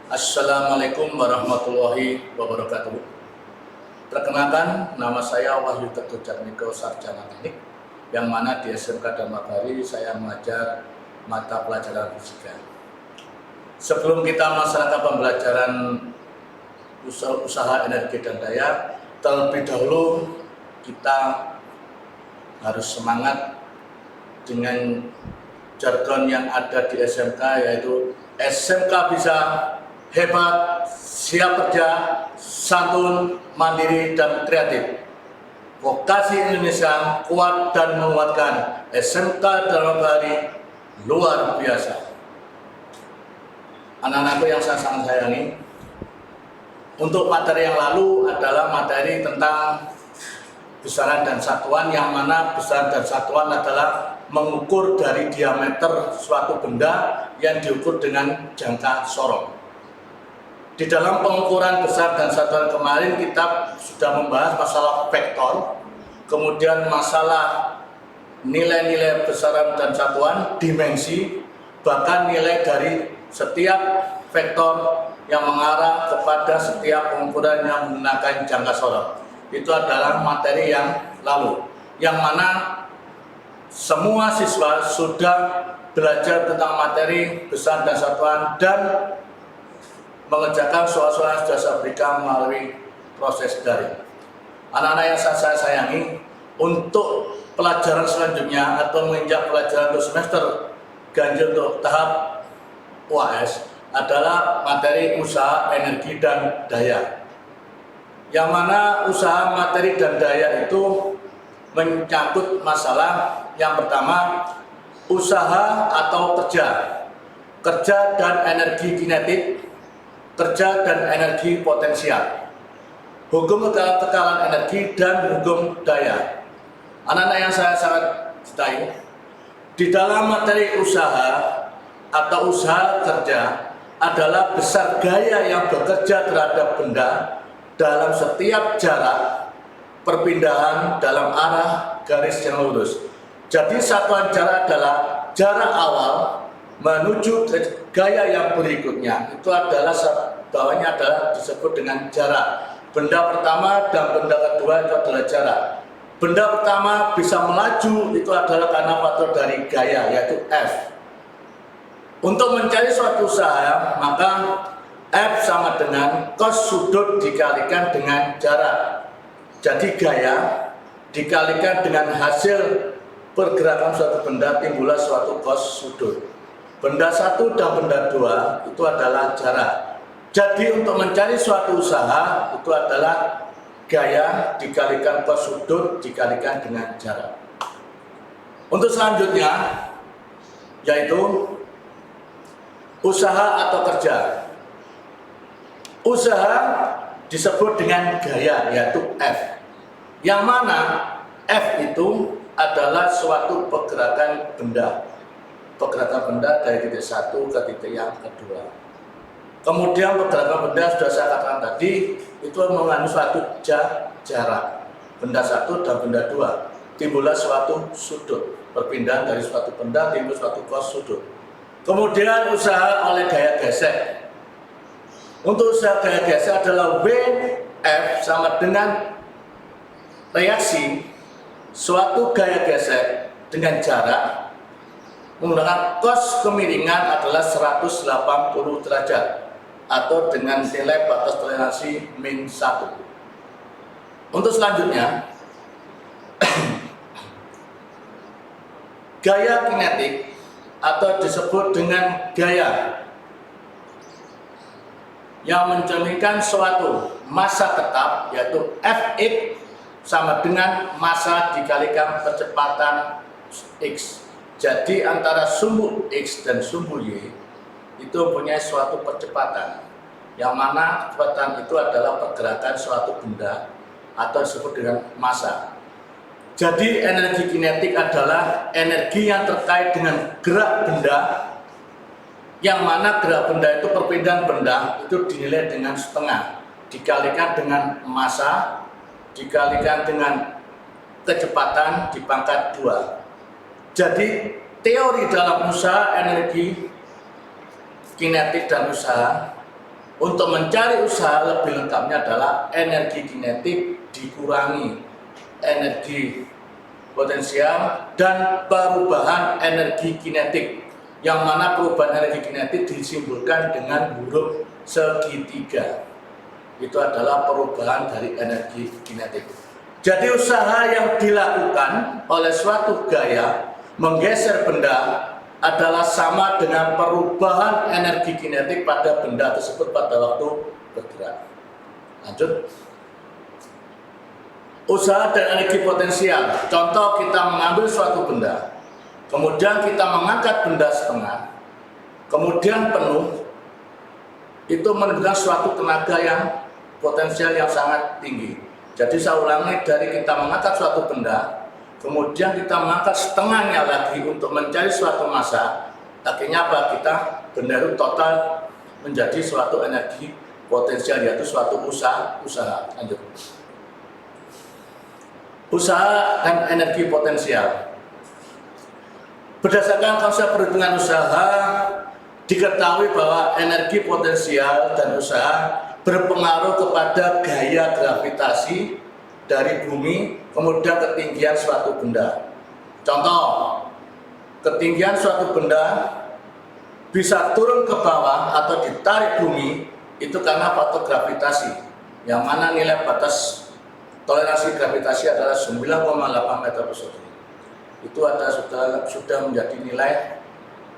Assalamualaikum warahmatullahi wabarakatuh. Perkenalkan, nama saya Wahyu Teguh Jatmiko, sarjana teknik, yang mana di SMK Dharmabari saya mengajar mata pelajaran fisika. Sebelum kita melaksanakan pembelajaran usaha energi dan daya, terlebih dahulu kita harus semangat dengan jargon yang ada di SMK, yaitu SMK bisa hebat, siap kerja, santun, mandiri, dan kreatif. Vokasi Indonesia kuat dan menguatkan. SMK Dharmabari luar biasa. Anak-anakku yang saya sangat sayangi, untuk materi yang lalu adalah materi tentang besaran dan satuan, yang mana besaran dan satuan adalah mengukur dari diameter suatu benda yang diukur dengan jangka sorong. Di dalam pengukuran besar dan satuan kemarin kita sudah membahas masalah vektor, kemudian masalah nilai-nilai besaran dan satuan, dimensi, bahkan nilai dari setiap vektor yang mengarah kepada setiap pengukuran yang menggunakan jangka sorong. Itu adalah materi yang lalu, yang mana semua siswa sudah belajar tentang materi besar dan satuan dan mengerjakan soal-soal yang sudah saya berikan melalui proses daring. Anak-anak yang saya sayangi, untuk pelajaran selanjutnya atau menginjak pelajaran untuk semester ganjil untuk tahap UAS adalah materi usaha energi dan daya. Yang mana usaha materi dan daya itu menyangkut masalah yang pertama, usaha atau kerja dan energi kinetik, kerja dan energi potensial, hukum kekalahan energi, dan hukum daya. Anak-anak yang saya sangat cintai, di dalam materi usaha atau usaha kerja adalah besar gaya yang bekerja terhadap benda dalam setiap jarak perpindahan dalam arah garis yang lurus. Jadi satuan jarak adalah jarak awal menuju ke gaya yang berikutnya. Itu adalah bawahnya adalah disebut dengan jarak. Benda pertama dan benda kedua itu adalah jarak. Benda pertama bisa melaju itu adalah karena faktor dari gaya, yaitu F. Untuk mencari suatu usaha, maka F sama dengan cos sudut dikalikan dengan jarak. Jadi gaya dikalikan dengan hasil pergerakan suatu benda, timbullah suatu cos sudut. Benda satu dan benda dua itu adalah jarak. Jadi untuk mencari suatu usaha itu adalah gaya dikalikan cos sudut dikalikan dengan jarak. Untuk selanjutnya yaitu usaha atau kerja. Usaha disebut dengan gaya, yaitu F. Yang mana F itu adalah suatu pergerakan benda. Pergerakan benda dari titik satu ke titik yang kedua. Kemudian pergerakan benda sudah saya katakan tadi itu mengandung suatu jarak. Benda satu dan benda dua. Timbullah suatu sudut. Perpindahan dari suatu benda timbul suatu cos sudut. Kemudian usaha oleh gaya gesek. Untuk usaha gaya gesek adalah WF sama dengan reaksi suatu gaya gesek dengan jarak menggunakan cos kemiringan adalah 180 derajat atau dengan nilai batas toleransi min 1. Untuk selanjutnya gaya kinetik atau disebut dengan gaya yang mencerminkan suatu massa tetap, yaitu Fx sama dengan massa dikalikan kecepatan x. Jadi antara sumbu x dan sumbu y itu mempunyai suatu percepatan, yang mana kecepatan itu adalah pergerakan suatu benda atau disebut dengan massa. Jadi energi kinetik adalah energi yang terkait dengan gerak benda, yang mana gerak benda itu perpindahan benda itu dinilai dengan setengah dikalikan dengan massa dikalikan dengan kecepatan dipangkat 2. Jadi teori dalam usaha energi kinetik dan usaha untuk mencari usaha lebih lengkapnya adalah energi kinetik dikurangi energi potensial dan perubahan energi kinetik, yang mana perubahan energi kinetik disimbolkan dengan huruf segitiga. Itu adalah perubahan dari energi kinetik. Jadi usaha yang dilakukan oleh suatu gaya menggeser benda adalah sama dengan perubahan energi kinetik pada benda tersebut pada waktu bergerak. Lanjut. Usaha dan energi potensial. Contoh, kita mengambil suatu benda, kemudian kita mengangkat benda setengah, kemudian penuh, itu menunjukkan suatu tenaga yang potensial yang sangat tinggi. Jadi saya ulangi, dari kita mengangkat suatu benda, kemudian kita mengangkat setengahnya lagi untuk mencari suatu massa, akhirnya apa? Kita benda itu total menjadi suatu energi potensial, yaitu suatu usaha. Lanjut. Usaha dan energi potensial. Berdasarkan konsep perhitungan usaha, diketahui bahwa energi potensial dan usaha berpengaruh kepada gaya gravitasi dari bumi, kemudian ketinggian suatu benda. Contoh, ketinggian suatu benda bisa turun ke bawah atau ditarik bumi itu karena faktor gravitasi, yang mana nilai batas toleransi gravitasi adalah 9,8 meter persegi. Itu sudah menjadi nilai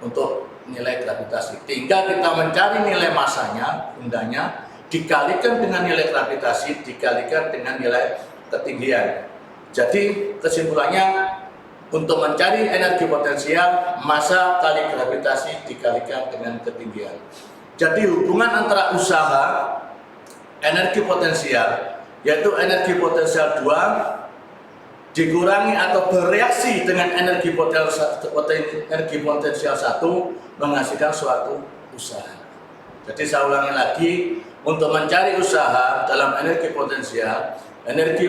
untuk nilai gravitasi. Tinggal kita mencari nilai masanya, bendanya, dikalikan dengan nilai gravitasi, dikalikan dengan nilai ketinggian. Jadi kesimpulannya, untuk mencari energi potensial, massa kali gravitasi dikalikan dengan ketinggian. Jadi hubungan antara usaha, energi potensial, yaitu energi potensial 2 dikurangi atau bereaksi dengan energi potensial 1 menghasilkan suatu usaha. Jadi saya ulangi lagi, untuk mencari usaha dalam energi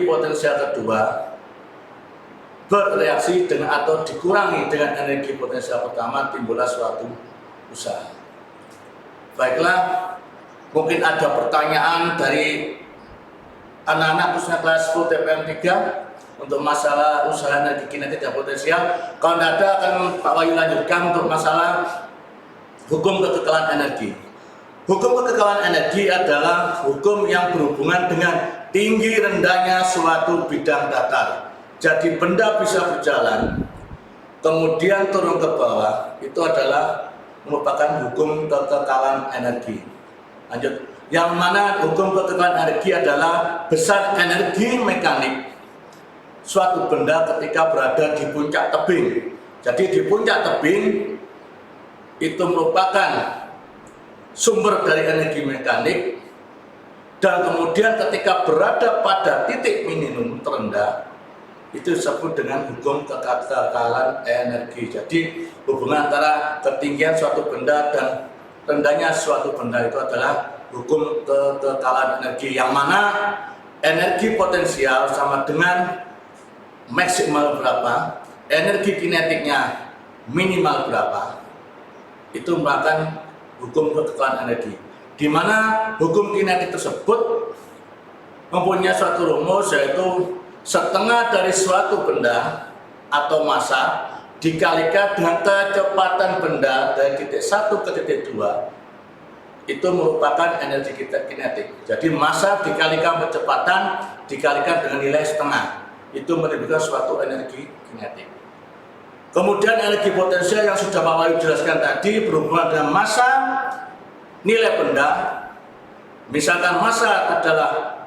potensial kedua bereaksi dengan atau dikurangi dengan energi potensial pertama, timbullah suatu usaha. Baiklah, mungkin ada pertanyaan dari anak-anak khususnya kelas 10 TPM 3 untuk masalah usaha energi kinetik dan potensial. Kalau tidak ada, akan Pak Wahyu lanjutkan untuk masalah hukum kekekalan energi. Hukum kekekalan energi adalah hukum yang berhubungan dengan tinggi rendahnya suatu bidang datar. Jadi benda bisa berjalan, kemudian turun ke bawah, itu adalah merupakan hukum kekekalan energi. Lanjut. Yang mana hukum kekekalan energi adalah besar energi mekanik suatu benda ketika berada di puncak tebing. Jadi di puncak tebing itu merupakan sumber dari energi mekanik, dan kemudian ketika berada pada titik minimum terendah itu disebut dengan hukum kekekalan energi. Jadi hubungan antara ketinggian suatu benda dan rendahnya suatu benda itu adalah hukum kekekalan energi, yang mana energi potensial sama dengan maksimal berapa, energi kinetiknya minimal berapa. Itu merupakan hukum kekekalan energi, di mana hukum kinetik tersebut mempunyai suatu rumus, yaitu setengah dari suatu benda atau massa dikalikan dengan kecepatan benda dari titik 1 ke titik 2, itu merupakan energi kinetik. Jadi massa dikalikan kecepatan dikalikan dengan nilai setengah, itu menunjukkan suatu energi kinetik. Kemudian energi potensial yang sudah Pak Wahyu jelaskan tadi berhubungan dengan massa nilai benda. Misalkan massa adalah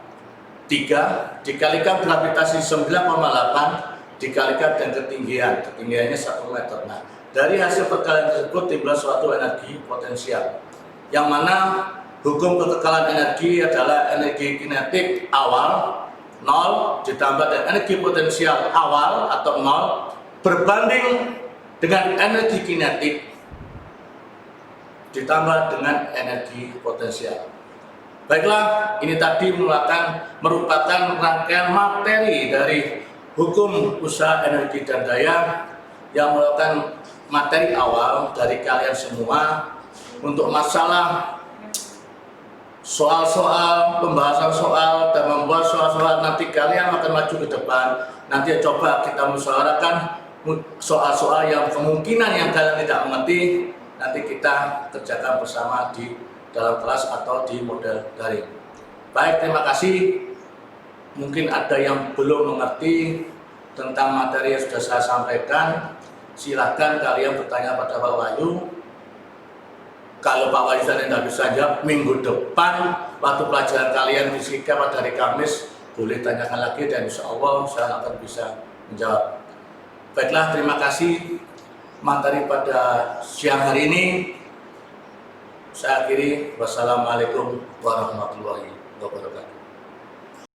3 dikalikan gravitasi 9,8 dikalikan dengan ketinggiannya 1 meter. Nah, dari hasil perkalian tersebut timbul suatu energi potensial, yang mana hukum kekekalan energi adalah energi kinetik awal 0 ditambah dengan energi potensial awal atau 0 berbanding dengan energi kinetik ditambah dengan energi potensial. Baiklah, ini tadi merupakan rangkaian materi dari hukum usaha energi dan daya yang merupakan materi awal dari kalian semua untuk masalah soal-soal, pembahasan soal, dan membuat soal-soal nanti kalian akan maju ke depan. Nanti coba kita musyawarahkan soal-soal yang kemungkinan yang kalian tidak mengerti, nanti kita kerjakan bersama di dalam kelas atau di model daring. Baik, terima kasih. Mungkin ada yang belum mengerti tentang materi yang sudah saya sampaikan. Silakan kalian bertanya pada Pak Wahyu. Kalau Pak Wahyu tidak bisa jawab, minggu depan waktu pelajaran kalian fisika pada hari Kamis boleh tanyakan lagi dan insya Allah saya akan bisa menjawab. Baiklah, terima kasih. Materi pada siang hari ini saya akhiri. Wassalamualaikum warahmatullahi wabarakatuh.